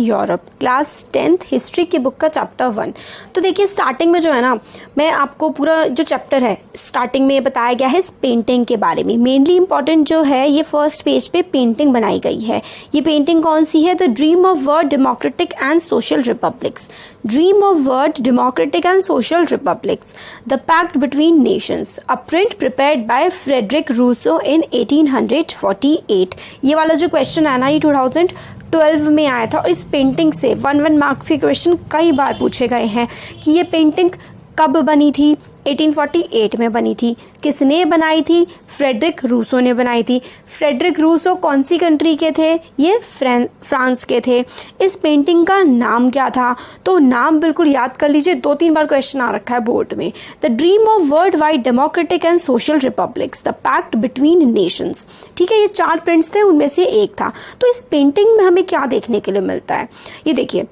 Europe, class 10th history की book का chapter 1। तो देखिए स्टार्टिंग में जो है ना, मैं आपको पूरा जो चैप्टर है स्टार्टिंग में बताया गया है इस पेंटिंग के बारे में। मेनली इंपॉर्टेंट जो है ये फर्स्ट पेज पे पेंटिंग बनाई गई है। ये पेंटिंग कौन सी है? The dream of world democratic and social republics, dream of world democratic and social republics, the pact between nations, a print prepared by Frederic रूसो इन 1848। ये वाला जो क्वेश्चन है ना, ये 2012 में आया था। और इस पेंटिंग से 1 मार्क्स के क्वेश्चन कई बार पूछे गए हैं कि ये पेंटिंग कब बनी थी? 1848 में बनी थी। किसने बनाई थी? फ्रेडरिक रूसो ने बनाई थी। फ्रेडरिक रूसो कौन सी कंट्री के थे? ये फ्रांस के थे। इस पेंटिंग का नाम क्या था? तो नाम बिल्कुल याद कर लीजिए, 2-3 बार क्वेश्चन आ रखा है बोर्ड में। The dream of world wide democratic and social republics, the pact between nations. ठीक है, ये 4 प्रिंट्स थे, उनमें से एक था। तो इस पेंटिंग में हमें क्या देखने के लिए मिलता है? ये देखिए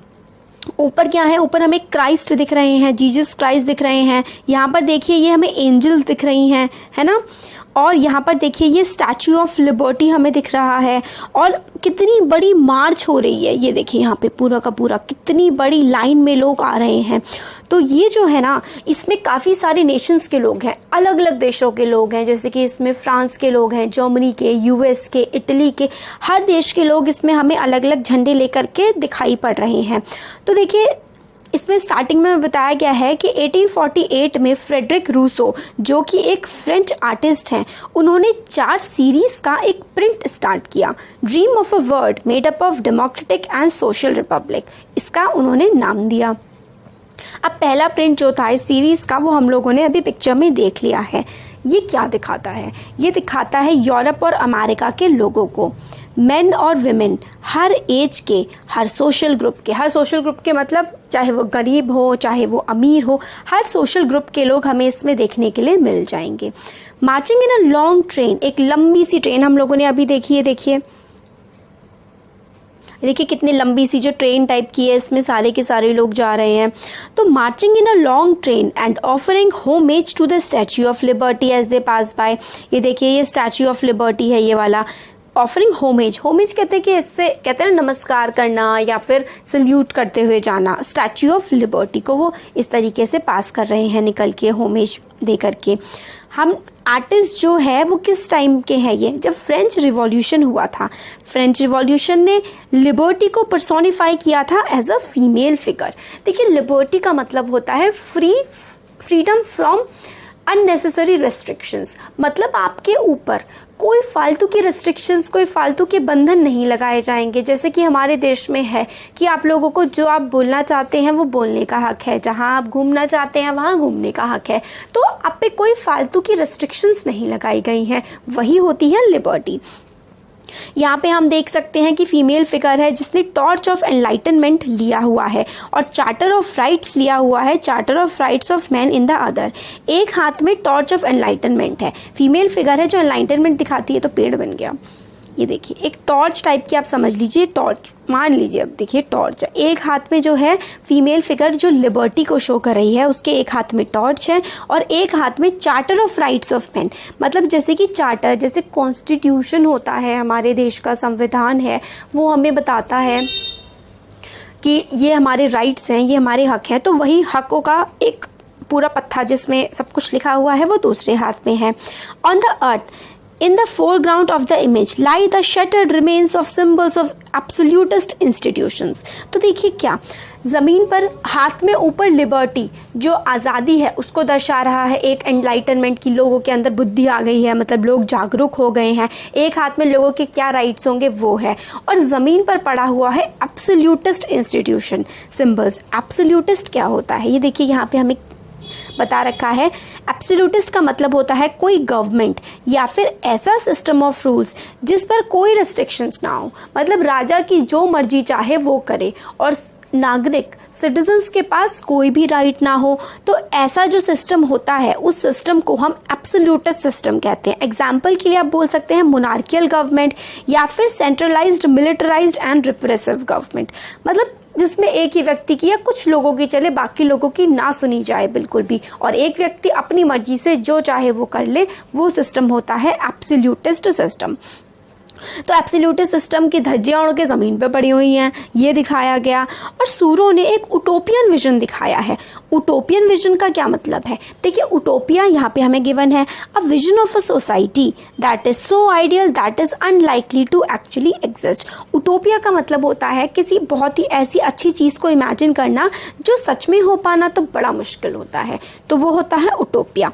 ऊपर क्या है, ऊपर हमें क्राइस्ट दिख रहे हैं, जीसस क्राइस्ट दिख रहे हैं। यहाँ पर देखिए ये हमें एंजल्स दिख रही हैं, है ना। और यहाँ पर देखिए ये स्टैचू ऑफ लिबर्टी हमें दिख रहा है। और कितनी बड़ी मार्च हो रही है, ये देखिए यहाँ पे पूरा का पूरा कितनी बड़ी लाइन में लोग आ रहे हैं। तो ये जो है ना, इसमें काफ़ी सारे नेशंस के लोग हैं, अलग अलग देशों के लोग हैं। जैसे कि इसमें फ्रांस के लोग हैं, जर्मनी के, यूएस के, इटली के, हर देश के लोग इसमें हमें अलग अलग झंडे लेकर के दिखाई पड़ रहे हैं। तो देखिए इसमें स्टार्टिंग में बताया गया है कि 1848 में फ्रेडरिक रूसो, जो कि एक फ्रेंच आर्टिस्ट हैं, उन्होंने 4 सीरीज़ का एक प्रिंट स्टार्ट किया, dream of a world made up of democratic and social Republic. इसका उन्होंने नाम दिया। अब पहला प्रिंट जो था इस सीरीज़ का, वो हम लोगों ने अभी पिक्चर में देख लिया है। ये क्या दिखाता है? ये दिखाता है यूरोप और अमेरिका के लोगों को, मेन और विमेन, हर एज के, हर सोशल ग्रुप के। हर सोशल ग्रुप के मतलब चाहे वो गरीब हो, चाहे वो अमीर हो, हर सोशल ग्रुप के लोग हमें इसमें देखने के लिए मिल जाएंगे। Marching in a long train, एक लंबी सी ट्रेन हम लोगों ने अभी देखी है। देखिए कितनी लंबी सी जो ट्रेन टाइप की है, इसमें सारे के सारे लोग जा रहे हैं। तो marching in a long train and offering homage to the Statue of Liberty as they pass by. ये देखिए ये स्टैच्यू ऑफ लिबर्टी है, ये वाला। ऑफरिंग होमेज, होमेज कहते हैं कि इससे कहते हैं नमस्कार करना या फिर सल्यूट करते हुए जाना। स्टैच्यू ऑफ लिबर्टी को वो इस तरीके से पास कर रहे हैं निकल के, होमेज दे करके। हम आर्टिस्ट जो है वो किस टाइम के हैं? ये जब फ्रेंच रिवॉल्यूशन हुआ था। फ्रेंच रिवॉल्यूशन ने लिबर्टी को पर्सोनिफाई किया था एज अ फीमेल फिगर। देखिए लिबर्टी का मतलब होता है फ्रीडम फ्रॉम अननेसेसरी रेस्ट्रिक्शंस, मतलब आपके ऊपर कोई फालतू की रेस्ट्रिक्शंस, कोई फालतू के बंधन नहीं लगाए जाएंगे। जैसे कि हमारे देश में है कि आप लोगों को जो आप बोलना चाहते हैं वो बोलने का हक है, जहां आप घूमना चाहते हैं वहां घूमने का हक है। तो आप पे कोई फालतू की रेस्ट्रिक्शंस नहीं लगाई गई हैं, वही होती है लिबर्टी। यहाँ पे हम देख सकते हैं कि फीमेल फिगर है जिसने टॉर्च ऑफ एनलाइटनमेंट लिया हुआ है और चार्टर ऑफ राइट्स लिया हुआ है, charter of rights of man in the other. एक हाथ में टॉर्च ऑफ एनलाइटनमेंट है, फीमेल फिगर है जो एनलाइटनमेंट दिखाती है। तो पेड़ बन गया, ये देखिए एक टॉर्च टाइप की आप समझ लीजिए, टॉर्च मान लीजिए। अब देखिए टॉर्च एक हाथ में जो है फीमेल फिगर जो लिबर्टी को शो कर रही है, उसके एक हाथ में टॉर्च है और एक हाथ में charter of rights of man. मतलब जैसे कि चार्टर, जैसे कॉन्स्टिट्यूशन होता है, हमारे देश का संविधान है, वो हमें बताता है कि ये हमारे राइट्स हैं, ये हमारे हक हैं। तो वही हकों का एक पूरा पत्था जिसमें सब कुछ लिखा हुआ है वो दूसरे हाथ में है। On the earth in the foreground of the image lie the shattered remains of symbols of absolutist institutions। तो देखिए क्या ज़मीन पर हाथ में ऊपर लिबर्टी जो आज़ादी है उसको दर्शा रहा है, एक एनलाइटनमेंट की, लोगों के अंदर बुद्धि आ गई है, मतलब लोग जागरूक हो गए हैं। एक हाथ में लोगों के क्या राइट्स होंगे वो है, और ज़मीन पर पड़ा हुआ है एब्सोल्यूटिस्ट इंस्टीट्यूशन सिम्बल्स। एब्सोल्यूटिस्ट क्या होता है ये देखिए यहाँ पे हमें बता रखा है। एब्सोल्यूटिस्ट का मतलब होता है कोई गवर्नमेंट या फिर ऐसा सिस्टम ऑफ रूल्स जिस पर कोई रिस्ट्रिक्शंस ना हो, मतलब राजा की जो मर्जी चाहे वो करे और नागरिक सिटीजन्स के पास कोई भी राइट ना हो। तो ऐसा जो सिस्टम होता है उस सिस्टम को हम एब्सोल्यूटिस्ट सिस्टम कहते हैं। एग्जाम्पल के लिए आप बोल सकते हैं मोनार्कियल गवर्नमेंट या फिर centralised militarised and repressive government, मतलब जिसमें एक ही व्यक्ति की या कुछ लोगों की चले, बाकी लोगों की ना सुनी जाए बिल्कुल भी, और एक व्यक्ति अपनी मर्जी से जो चाहे वो कर ले, वो सिस्टम होता है एब्सोल्यूटिस्ट सिस्टम। तो एब्सोल्यूटिस्ट सिस्टम की धज्जियां उड़ के ज़मीन पे पड़ी हुई हैं, ये दिखाया गया। और सूरो ने एक उटोपियन विजन दिखाया है। उटोपियन विजन का क्या मतलब है? देखिए, उटोपिया यहाँ पे हमें गिवन है a vision of a society that is so ideal that is unlikely to actually exist. Utopia का मतलब होता है किसी बहुत ही ऐसी अच्छी चीज़ को इमेजिन करना जो सच में हो पाना तो बड़ा मुश्किल होता है, तो वो होता है उटोपिया।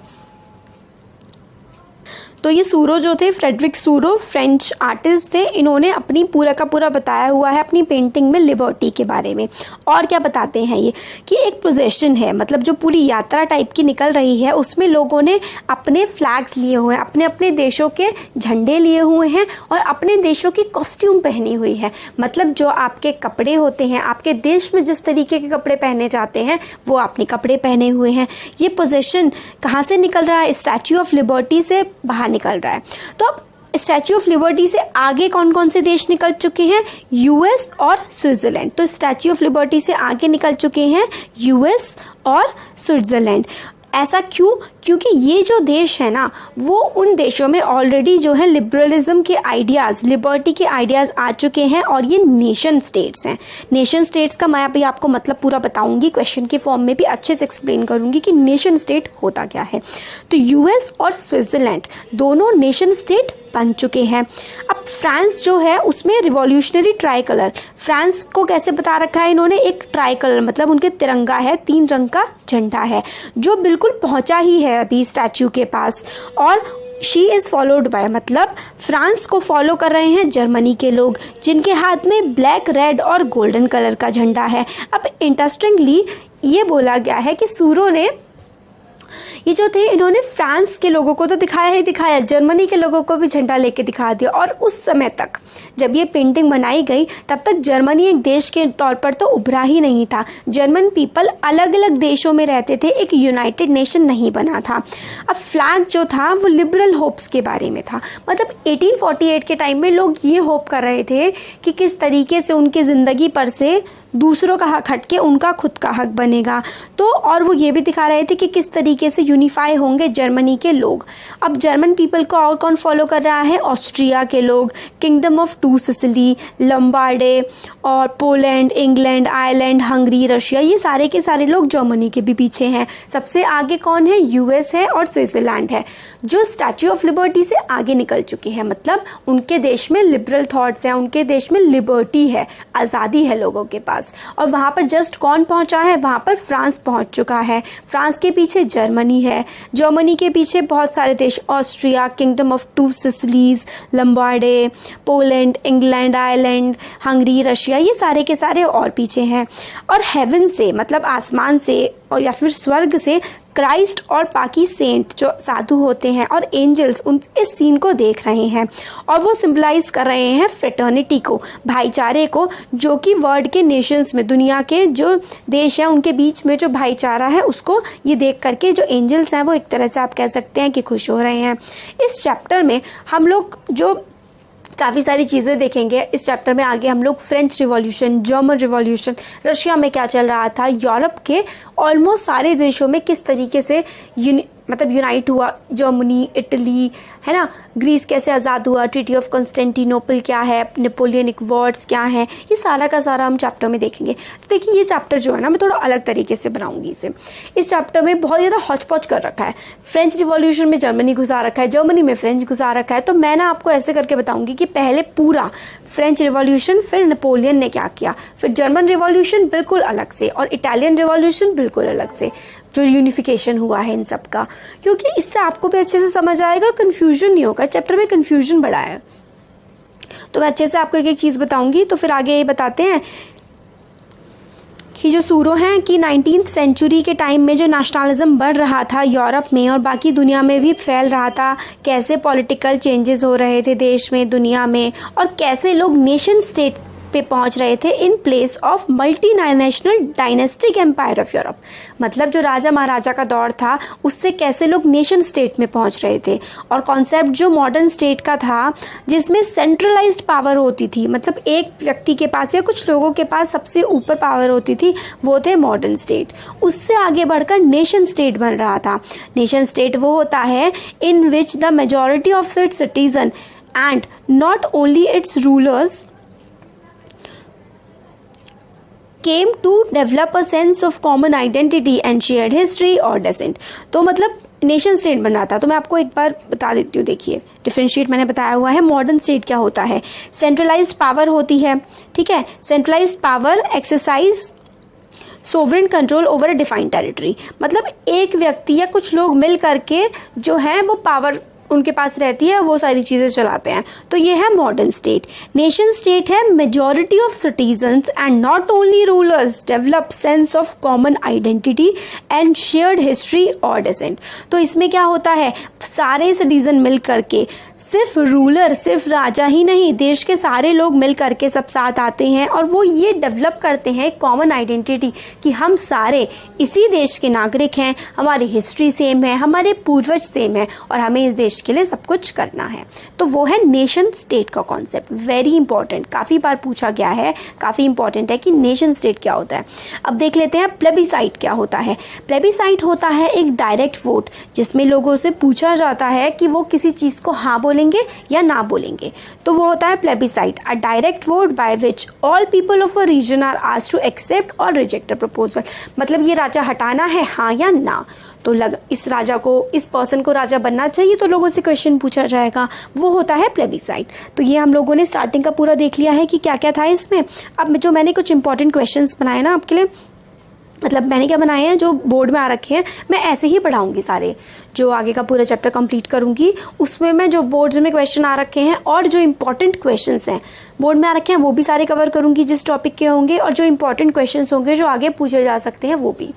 तो ये सूरो जो थे, फ्रेडरिक सूरो फ्रेंच आर्टिस्ट थे, इन्होंने अपनी पूरा का पूरा बताया हुआ है अपनी पेंटिंग में लिबर्टी के बारे में। और क्या बताते हैं ये कि एक पोजेशन है, मतलब जो पूरी यात्रा टाइप की निकल रही है उसमें लोगों ने अपने फ्लैग्स लिए हुए हैं, अपने अपने देशों के झंडे लिए हुए हैं और अपने देशों की कॉस्ट्यूम पहनी हुई है। मतलब जो आपके कपड़े होते हैं, आपके देश में जिस तरीके के कपड़े पहने जाते हैं वो आपने कपड़े पहने हुए हैं। ये पोजेशन कहाँ से निकल रहा है? स्टैच्यू ऑफ लिबर्टी से बाहर निकल रहा है। तो अब स्टैच्यू ऑफ लिबर्टी से आगे कौन कौन से देश निकल चुके हैं? यूएस और स्विट्ज़रलैंड। तो स्टैच्यू ऑफ लिबर्टी से आगे निकल चुके हैं यूएस और स्विट्ज़रलैंड। ऐसा क्यों? क्योंकि ये जो देश है ना, वो उन देशों में ऑलरेडी जो है लिबरलिज्म के आइडियाज़, लिबर्टी के आइडियाज़ आ चुके हैं और ये नेशन स्टेट्स हैं। नेशन स्टेट्स का मैं अभी आपको मतलब पूरा बताऊंगी, क्वेश्चन के फॉर्म में भी अच्छे से एक्सप्लेन करूंगी कि नेशन स्टेट होता क्या है। तो यूएस और स्विट्ज़रलैंड दोनों नेशन स्टेट बन चुके हैं। अब फ्रांस जो है उसमें रिवॉल्यूशनरी ट्राई कलर, फ्रांस को कैसे बता रखा है इन्होंने? एक ट्राई कलर, मतलब उनके तिरंगा है, 3 रंग का झंडा है जो बिल्कुल पहुंचा ही है अभी स्टैच्यू के पास। और शी इज़ फॉलोड बाय, मतलब फ्रांस को फॉलो कर रहे हैं जर्मनी के लोग, जिनके हाथ में ब्लैक, रेड और गोल्डन कलर का झंडा है। अब इंटरेस्टिंगली ये बोला गया है कि सूरो ने ये जो थे इन्होंने फ्रांस के लोगों को तो दिखाया ही दिखाया, जर्मनी के लोगों को भी झंडा लेके दिखा दिया। और उस समय तक जब ये पेंटिंग बनाई गई तब तक जर्मनी एक देश के तौर पर तो उभरा ही नहीं था। जर्मन पीपल अलग अलग देशों में रहते थे, एक यूनाइटेड नेशन नहीं बना था। अब फ्लैग जो था वो लिबरल होप्स के बारे में था, मतलब 1848 के टाइम में लोग ये होप कर रहे थे कि किस तरीके से उनकी ज़िंदगी पर से दूसरों का हक हट के उनका खुद का हक बनेगा। तो और वो ये भी दिखा रहे थे कि किस तरीके से यूनिफाई होंगे जर्मनी के लोग। अब जर्मन पीपल को और कौन फॉलो कर रहा है? ऑस्ट्रिया के लोग, किंगडम ऑफ 2 सिसिली, लंबार्डे और Poland, England, Ireland, Hungary, Russia, ये सारे के सारे लोग जर्मनी के भी पीछे हैं। सबसे आगे कौन है? यूएस है और स्विट्ज़रलैंड है, जो स्टैच्यू ऑफ लिबर्टी से आगे निकल चुके हैं। मतलब उनके देश में लिबरल थॉट्स हैं, उनके देश में लिबर्टी है, आज़ादी है लोगों के पास। और वहाँ पर जस्ट कौन पहुँचा है? वहाँ पर फ्रांस पहुँच चुका है। फ्रांस के पीछे जर्मनी है, जर्मनी के पीछे बहुत सारे देश, Austria, kingdom of 2 Sicilies, Lombardy, Poland, England, Ireland, Hungary, Russia, ये सारे के सारे और पीछे हैं। और हेवन से, मतलब आसमान से और या फिर स्वर्ग से, क्राइस्ट और बाकी सेंट जो साधु होते हैं और एंजल्स उन इस सीन को देख रहे हैं और वो सिंबलाइज कर रहे हैं फ्रेटर्निटी को, भाईचारे को, जो कि वर्ल्ड के नेशंस में, दुनिया के जो देश हैं उनके बीच में जो भाईचारा है उसको ये देख करके जो एंजल्स हैं वो एक तरह से आप कह सकते हैं कि खुश हो रहे हैं। इस चैप्टर में हम लोग जो काफ़ी सारी चीज़ें देखेंगे। इस चैप्टर में आगे हम लोग French revolution, German revolution, Russia में क्या चल रहा था, यूरोप के ऑलमोस्ट सारे देशों में किस तरीके से यूनाइट हुआ, जर्मनी, इटली, है ना, ग्रीस कैसे आज़ाद हुआ, ट्रीटी ऑफ कॉन्स्टेंटिनोपल क्या है, नेपोलियनिक वॉर्स क्या है, ये सारा का सारा हम चैप्टर में देखेंगे। तो देखिए ये चैप्टर जो है ना, मैं थोड़ा अलग तरीके से बनाऊंगी इसे। इस चैप्टर में बहुत ज़्यादा हौच पौच कर रखा है, फ्रेंच रिवॉल्यूशन में जर्मनी घुसा रखा है, जर्मनी में फ्रेंच घुसा रखा है। तो मैं ना आपको ऐसे करके बताऊँगी कि पहले पूरा फ्रेंच रिवॉल्यूशन, फिर नेपोलियन ने क्या किया, फिर जर्मन रिवॉल्यूशन बिल्कुल अलग से, और इटालियन रिवॉल्यूशन बिल्कुल अलग से, जो यूनिफिकेशन हुआ है इन सब का, क्योंकि इससे आपको भी अच्छे से समझ आएगा, कन्फ्यूजन नहीं होगा। चैप्टर में कन्फ्यूजन बड़ा है, तो मैं अच्छे से आपको एक एक चीज़ बताऊंगी। तो फिर आगे ये बताते हैं कि जो सूरो हैं कि 19th सेंचुरी के टाइम में जो नेशनलिज्म बढ़ रहा था यूरोप में और बाकी दुनिया में भी फैल रहा था, कैसे पॉलिटिकल चेंजेस हो रहे थे देश में, दुनिया में, और कैसे लोग नेशन स्टेट पे पहुंच रहे थे in place of multinational dynastic empire of Europe. मतलब जो राजा महाराजा का दौर था उससे कैसे लोग नेशन स्टेट में पहुंच रहे थे, और कॉन्सेप्ट जो मॉडर्न स्टेट का था जिसमें सेंट्रलाइज्ड पावर होती थी, मतलब एक व्यक्ति के पास या कुछ लोगों के पास सबसे ऊपर पावर होती थी, वो थे मॉडर्न स्टेट। उससे आगे बढ़कर नेशन स्टेट बन रहा था। नेशन स्टेट वो होता है in which the majority of its citizen and not only its rulers came to develop a sense of common identity and shared history or descent. तो मतलब नेशन स्टेट बन रहा था. तो मैं आपको एक बार बता देती हूँ. देखिए डिफरेंशिएट मैंने बताया हुआ है. मॉडर्न स्टेट क्या होता है? सेंट्रलाइज्ड पावर होती है, ठीक है. Centralised power exercise sovereign control over a defined territory. मतलब एक व्यक्ति या कुछ लोग मिल करके जो है वो पावर उनके पास रहती है, वो सारी चीज़ें चलाते हैं. तो ये है मॉडर्न स्टेट. नेशन स्टेट है majority of citizens and not only rulers develop sense of common identity and shared history और डिसेंट. तो इसमें क्या होता है? सारे सिटीजन मिल करके, सिर्फ रूलर, सिर्फ राजा ही नहीं, देश के सारे लोग मिल करके सब साथ आते हैं और वो ये डेवलप करते हैं कॉमन आइडेंटिटी कि हम सारे इसी देश के नागरिक हैं, हमारी हिस्ट्री सेम है, हमारे पूर्वज सेम है और हमें इस देश के लिए सब कुछ करना है. तो वो है नेशन स्टेट का कॉन्सेप्ट. वेरी इंपॉर्टेंट, काफ़ी बार पूछा गया है, काफ़ी इंपॉर्टेंट है कि नेशन स्टेट क्या होता है. अब देख लेते हैं प्लेबिसाइट क्या होता है. प्लेबिसाइट होता है एक डायरेक्ट वोट जिसमें लोगों से पूछा जाता है कि वो किसी चीज़ को हाँ बोलेंगे या ना बोलेंगे. तो वो होता है plebiscite, a direct vote by which all people of a region are asked to accept और रिजेक्ट अ प्रपोजल. मतलब ये राजा हटाना है, हाँ या ना. तो इस राजा को, इस पर्सन को राजा बनना चाहिए, तो लोगों से क्वेश्चन पूछा जाएगा. वो होता है प्लेबिसाइट. तो ये हम लोगों ने स्टार्टिंग का पूरा देख लिया है कि क्या क्या था इसमें. अब जो मैंने कुछ इंपॉर्टेंट क्वेश्चंस बनाए ना आपके लिए, मतलब मैंने क्या बनाए हैं जो बोर्ड में आ रखे हैं, मैं ऐसे ही पढ़ाऊंगी सारे. जो आगे का पूरा चैप्टर कंप्लीट करूंगी उसमें मैं जो बोर्ड्स में क्वेश्चन आ रखे हैं और जो इंपॉर्टेंट क्वेश्चंस हैं बोर्ड में आ रखे हैं वो भी सारे कवर करूंगी जिस टॉपिक के होंगे, और जो इंपॉर्टेंट क्वेश्चंस होंगे जो आगे पूछे जा सकते हैं वो भी.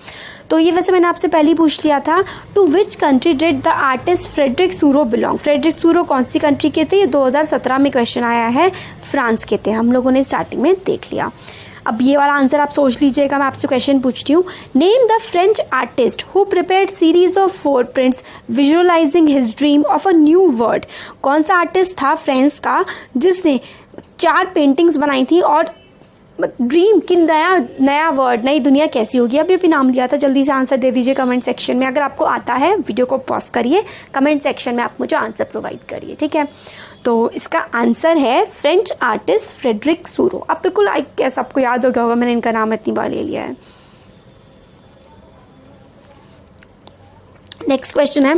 तो ये वैसे मैंने आपसे पहले ही पूछ लिया था. To which country did the artist Frederic Sorrieu belong. Frederic Sorrieu कौन सी कंट्री के थे? ये 2017 में क्वेश्चन आया है, फ्रांस के थे. हम लोगों ने स्टार्टिंग में देख लिया. अब ये वाला आंसर आप सोच लीजिएगा. मैं आपसे क्वेश्चन पूछती हूँ. Name the French artist who prepared series of 4 prints visualising his dream of a new world. कौन सा आर्टिस्ट था फ्रांस का जिसने 4 पेंटिंग्स बनाई थी और ड्रीम की नया वर्ड, नई दुनिया कैसी होगी. अभी अभी नाम लिया था. जल्दी से आंसर दे दीजिए कमेंट सेक्शन में. अगर आपको आता है वीडियो को पॉज करिए, कमेंट सेक्शन में आप मुझे आंसर प्रोवाइड करिए, ठीक है. तो इसका आंसर है फ्रेंच आर्टिस्ट फ्रेडरिक सूरो. अब बिल्कुल कैसे आपको याद हो गया होगा, मैंने इनका नाम इतनी बार ले लिया है. नेक्स्ट क्वेश्चन है,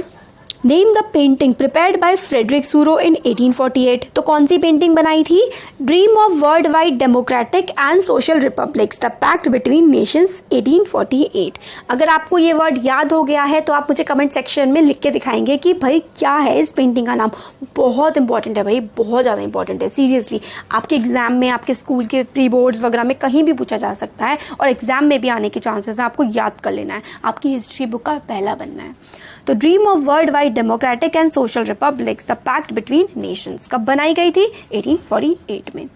name the painting prepared by Frederic Sorrieu in 1848. तो कौन सी पेंटिंग बनाई थी? Dream of world wide democratic and social republics, the pact between nations, 1848. अगर आपको ये वर्ड याद हो गया है तो आप मुझे कमेंट सेक्शन में लिख के दिखाएंगे कि भाई क्या है इस पेंटिंग का नाम. बहुत इंपॉर्टेंट है भाई, बहुत ज़्यादा इंपॉर्टेंट है. सीरियसली आपके एग्जाम में, आपके स्कूल के प्री बोर्ड्स वगैरह में कहीं भी पूछा जा सकता है और एग्जाम में भी आने के चांसेस हैं. आपको याद कर लेना है, आपकी हिस्ट्री बुक का पहला बनना है. तो dream of world wide democratic and social republics, the pact between nations कब बनाई गई थी? 1848 में.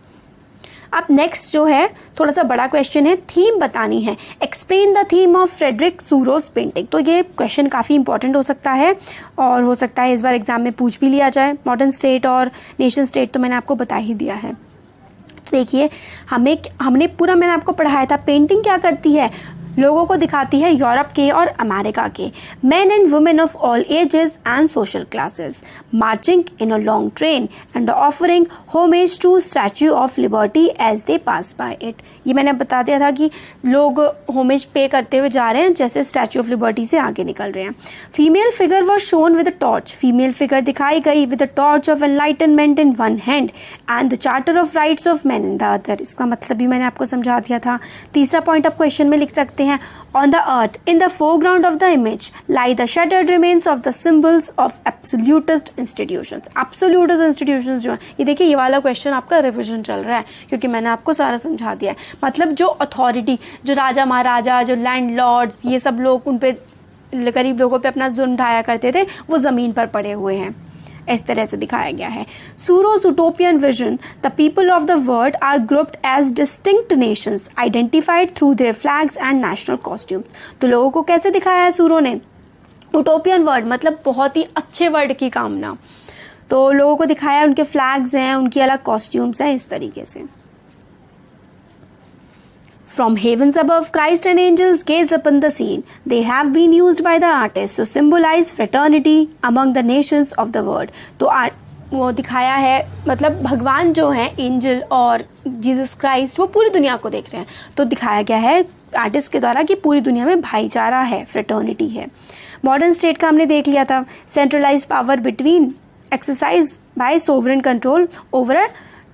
अब नेक्स्ट जो है थोड़ा सा बड़ा क्वेश्चन है, थीम बतानी है. Explain the theme of Frederic Sorrieu's painting. तो ये क्वेश्चन काफ़ी इंपॉर्टेंट हो सकता है और हो सकता है इस बार एग्जाम में पूछ भी लिया जाए. मॉडर्न स्टेट और नेशन स्टेट तो मैंने आपको बता ही दिया है. तो देखिए हमने पूरा मैंने आपको पढ़ाया था. पेंटिंग क्या करती है? लोगों को दिखाती है यूरोप के और अमेरिका के, man and women of all ages and social classes, marching in a long train and offering homage to Statue of Liberty as they pass by it. ये मैंने बता दिया था कि लोग होमेज पे करते हुए जा रहे हैं जैसे स्टैच्यू ऑफ लिबर्टी से आगे निकल रहे हैं. Female figure was shown with a torch. Female figure दिखाई गई with a torch of enlightenment in one hand and the charter of rights of man in the other. इसका मतलब भी मैंने आपको समझा दिया था. तीसरा पॉइंट आप क्वेश्चन में लिख सकते हैं. On the earth, in the foreground of the image, lie the shattered remains of the symbols of absolutist institutions. Absolutist institutions जो है, ये देखिए ये वाला क्वेश्चन आपका रिविजन चल रहा है क्योंकि मैंने आपको सारा समझा दिया है. मतलब जो अथॉरिटी, जो राजा महाराजा, जो लैंडलॉर्ड्स, ये सब लोग उन पे गरीब लोगों पे अपना जुल्म ढाया करते थे, वो ज़मीन पर पड़े हुए हैं. इस तरह से दिखाया गया है. Sorrieu's utopian vision, the people of the world are grouped as distinct nations identified through their flags and national costumes. तो लोगों को कैसे दिखाया है सूरो ने? यूटोपियन वर्ड मतलब बहुत ही अच्छे वर्ड की कामना. तो लोगों को दिखाया उनके फ्लैग्स हैं, उनकी अलग कॉस्ट्यूम्स हैं, इस तरीके से. From heavens above, Christ and angels gaze upon the scene. They have been used by the artists to symbolize fraternity among the nations of the world. तो वो दिखाया है, मतलब भगवान जो हैं एंजल और जीसस क्राइस्ट वो पूरी दुनिया को देख रहे हैं। तो दिखाया गया है आर्टिस्ट के द्वारा कि पूरी दुनिया में भाईचारा है, फ्रेटर्निटी है। मॉडर्न स्टेट का हमने देख लिया था, centralise power between exercise by sovereign control over a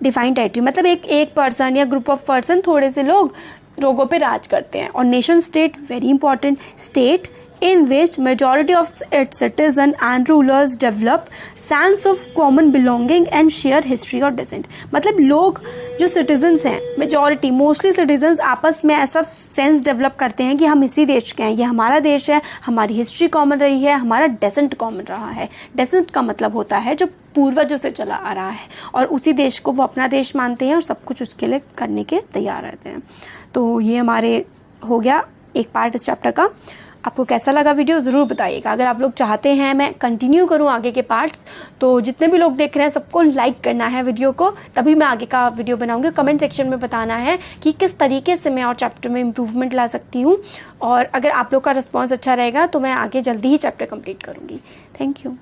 defined territory, मतलब एक पर्सन या ग्रुप ऑफ पर्सन, थोड़े से लोगों पे राज करते हैं। और nation state very important, state in which majority of its citizens and rulers develop sense of common belonging and share history or descent, मतलब लोग जो citizens हैं, majority mostly citizens आपस में ऐसा सेंस डेवलप करते हैं कि हम इसी देश के हैं, ये हमारा देश है, हमारी हिस्ट्री कॉमन रही है, हमारा डेसेंट कॉमन रहा है। डेसेंट का मतलब होता है जो पूर्वजों से चला आ रहा है, और उसी देश को वो अपना देश मानते हैं और सब कुछ उसके लिए करने के तैयार रहते हैं। तो ये हमारे हो गया एक पार्ट इस चैप्टर का। आपको कैसा लगा वीडियो ज़रूर बताइएगा। अगर आप लोग चाहते हैं मैं कंटिन्यू करूं आगे के पार्ट्स, तो जितने भी लोग देख रहे हैं सबको लाइक करना है वीडियो को, तभी मैं आगे का वीडियो बनाऊंगी। कमेंट सेक्शन में बताना है कि किस तरीके से मैं और चैप्टर में इम्प्रूवमेंट ला सकती हूँ, और अगर आप लोग का रिस्पॉन्स अच्छा रहेगा तो मैं आगे जल्दी ही चैप्टर कंप्लीट करूँगी। Thank you.